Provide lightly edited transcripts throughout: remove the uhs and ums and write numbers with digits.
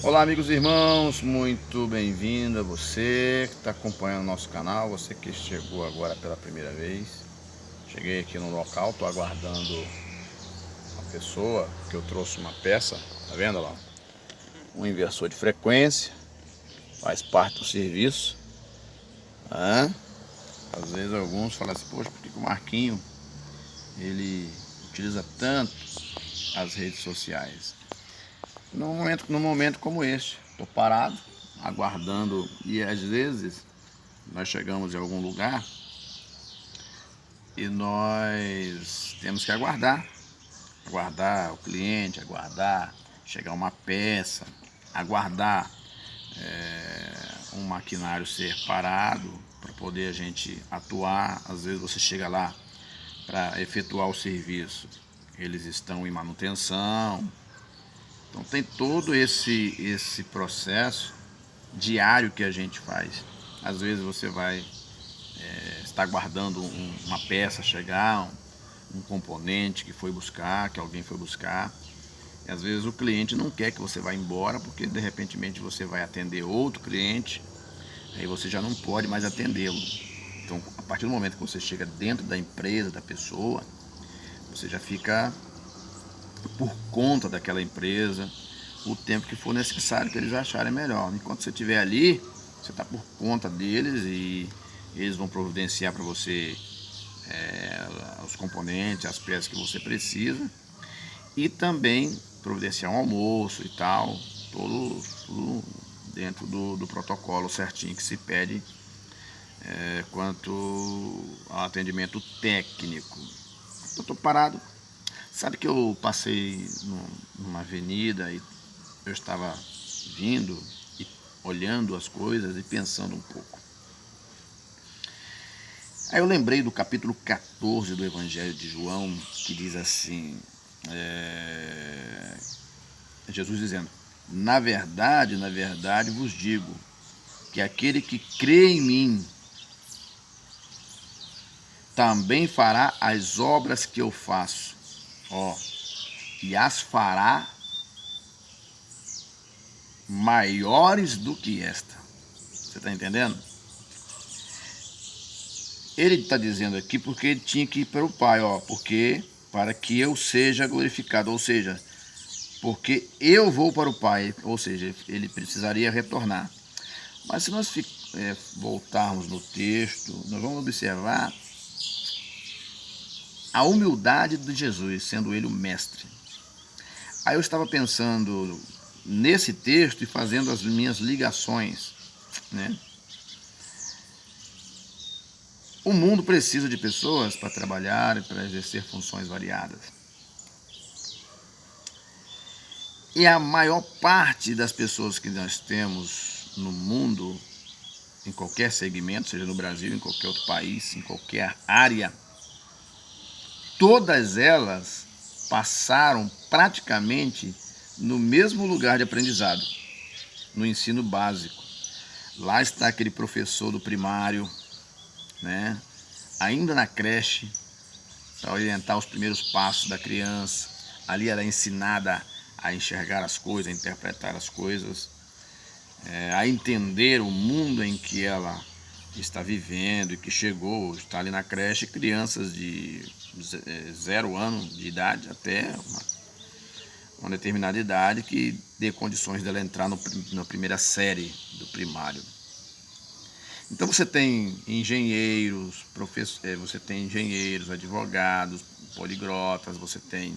Olá, amigos e irmãos, muito bem-vindo a você que está acompanhando o nosso canal, você que chegou agora pela primeira vez. Cheguei aqui no local, estou aguardando uma pessoa que eu trouxe uma peça, tá vendo lá? Um inversor de frequência, faz parte do serviço. Às vezes alguns falam assim, poxa, por que o Marquinho ele utiliza tanto as redes sociais? Num momento como este, estou parado, aguardando, e às vezes nós chegamos em algum lugar e nós temos que aguardar o cliente, aguardar chegar uma peça, aguardar um maquinário ser parado para poder a gente atuar. Às vezes você chega lá para efetuar o serviço, eles estão em manutenção. Então tem todo esse processo diário que a gente faz. Às vezes você vai estar aguardando uma peça chegar, um componente que foi buscar, que alguém foi buscar. E às vezes o cliente não quer que você vá embora, porque de repente você vai atender outro cliente, aí você já não pode mais atendê-lo. Então, a partir do momento que você chega dentro da empresa, da pessoa, você já fica por conta daquela empresa o tempo que for necessário, que eles acharem melhor. Enquanto você estiver ali, você está por conta deles e eles vão providenciar para você os componentes, as peças que você precisa, e também providenciar um almoço e tal, tudo dentro do protocolo certinho que se pede quanto ao atendimento técnico. Eu estou parado. Sabe que eu passei numa avenida e eu estava vindo e olhando as coisas e pensando um pouco. Aí eu lembrei do capítulo 14 do Evangelho de João, que diz assim, Jesus dizendo, na verdade vos digo, que aquele que crê em mim, também fará as obras que eu faço, e as fará maiores do que esta. Você está entendendo? Ele está dizendo aqui porque ele tinha que ir para o Pai, porque para que eu seja glorificado, ou seja, porque eu vou para o Pai, ou seja, ele precisaria retornar. Mas se nós voltarmos no texto, nós vamos observar a humildade de Jesus, sendo ele o mestre. Aí eu estava pensando nesse texto e fazendo as minhas ligações, né? O mundo precisa de pessoas para trabalhar e para exercer funções variadas. E a maior parte das pessoas que nós temos no mundo, em qualquer segmento, seja no Brasil, em qualquer outro país, em qualquer área, todas elas passaram praticamente no mesmo lugar de aprendizado, no ensino básico. Lá está aquele professor do primário, né? Ainda na creche, para orientar os primeiros passos da criança. Ali ela é ensinada a enxergar as coisas, a interpretar as coisas, a entender o mundo em que ela está vivendo e que chegou. Está ali na creche crianças de 0 ano de idade até uma determinada idade que dê condições dela entrar na primeira série do primário. Então você tem engenheiros, advogados, poliglotas, você tem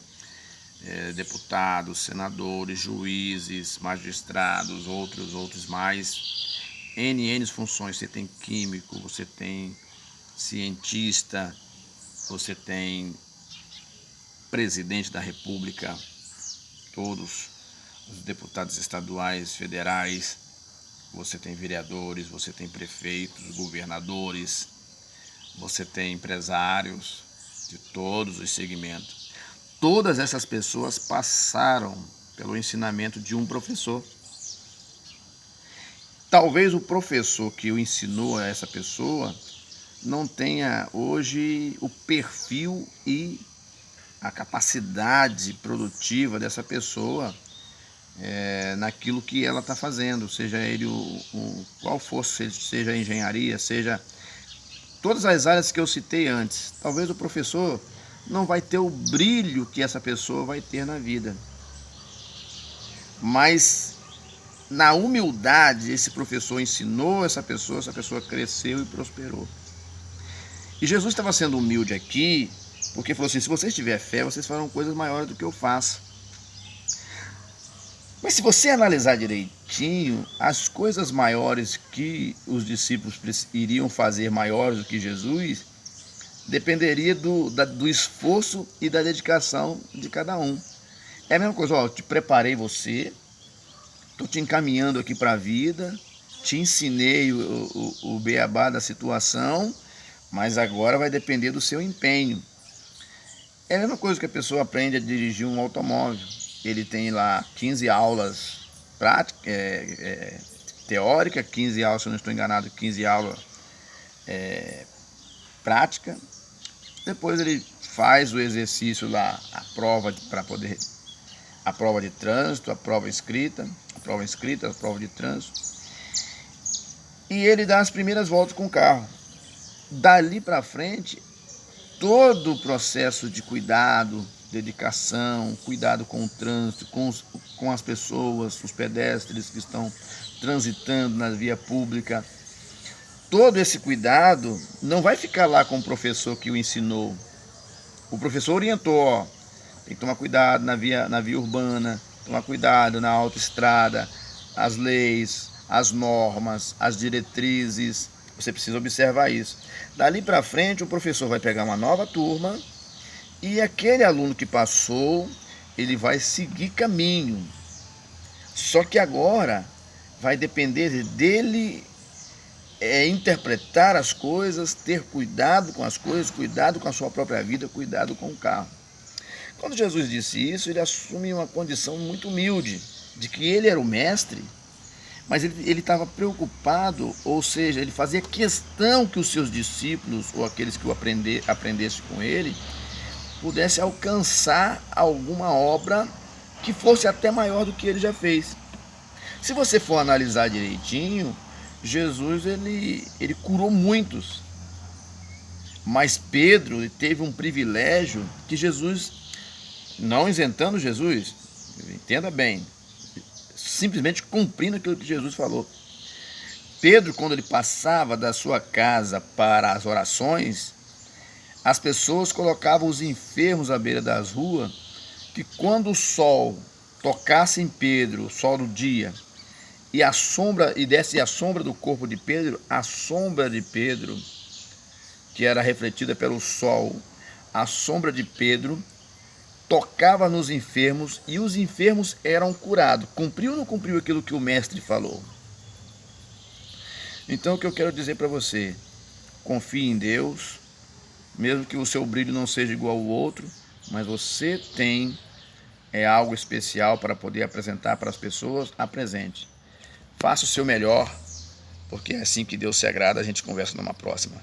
deputados, senadores, juízes, magistrados, outros mais, N funções. Você tem químico, você tem cientista, você tem presidente da República, todos os deputados estaduais, federais, você tem vereadores, você tem prefeitos, governadores, você tem empresários de todos os segmentos. Todas essas pessoas passaram pelo ensinamento de um professor. Talvez o professor que o ensinou a essa pessoa não tenha hoje o perfil e a capacidade produtiva dessa pessoa naquilo que ela está fazendo, seja ele qual for, seja a engenharia, seja todas as áreas que eu citei antes. Talvez o professor não vai ter o brilho que essa pessoa vai ter na vida, mas na humildade esse professor ensinou essa pessoa cresceu e prosperou. E Jesus estava sendo humilde aqui, porque falou assim: se vocês tiverem fé, vocês farão coisas maiores do que eu faço. Mas se você analisar direitinho, as coisas maiores que os discípulos iriam fazer maiores do que Jesus, dependeria do esforço e da dedicação de cada um. É a mesma coisa, ó, eu te preparei você, estou te encaminhando aqui para a vida, te ensinei o beabá da situação, mas agora vai depender do seu empenho. É a mesma coisa que a pessoa aprende a dirigir um automóvel. Ele tem lá 15 aulas teóricas, 15 aulas, se eu não estou enganado, 15 aulas prática. Depois ele faz o exercício lá, a prova a prova de trânsito, a prova escrita, a prova de trânsito. E ele dá as primeiras voltas com o carro. Dali para frente, todo o processo de cuidado, dedicação, cuidado com o trânsito, com as pessoas, os pedestres que estão transitando na via pública, todo esse cuidado não vai ficar lá com o professor que o ensinou. O professor orientou, ó, tem que tomar cuidado na via urbana, tomar cuidado na autoestrada, as leis, as normas, as diretrizes, você precisa observar isso. Dali para frente o professor vai pegar uma nova turma e aquele aluno que passou, ele vai seguir caminho. Só que agora vai depender dele interpretar as coisas, ter cuidado com as coisas, cuidado com a sua própria vida, cuidado com o carro. Quando Jesus disse isso, ele assume uma condição muito humilde, de que ele era o mestre, mas ele estava preocupado, ou seja, ele fazia questão que os seus discípulos, ou aqueles que o aprendessem com ele, pudessem alcançar alguma obra que fosse até maior do que ele já fez. Se você for analisar direitinho, Jesus ele curou muitos, mas Pedro teve um privilégio que Jesus, não isentando Jesus, entenda bem, simplesmente cumprindo aquilo que Jesus falou. Pedro, quando ele passava da sua casa para as orações, as pessoas colocavam os enfermos à beira das ruas, que quando o sol tocasse em Pedro, o sol do dia, e desse a sombra do corpo de Pedro, a sombra de Pedro, que era refletida pelo sol, a sombra de Pedro tocava nos enfermos e os enfermos eram curados. Cumpriu ou não cumpriu aquilo que o mestre falou? Então o que eu quero dizer para você, confie em Deus, mesmo que o seu brilho não seja igual ao outro, mas você tem algo especial para poder apresentar para as pessoas, apresente. Faça o seu melhor, porque é assim que Deus se agrada. A gente conversa numa próxima.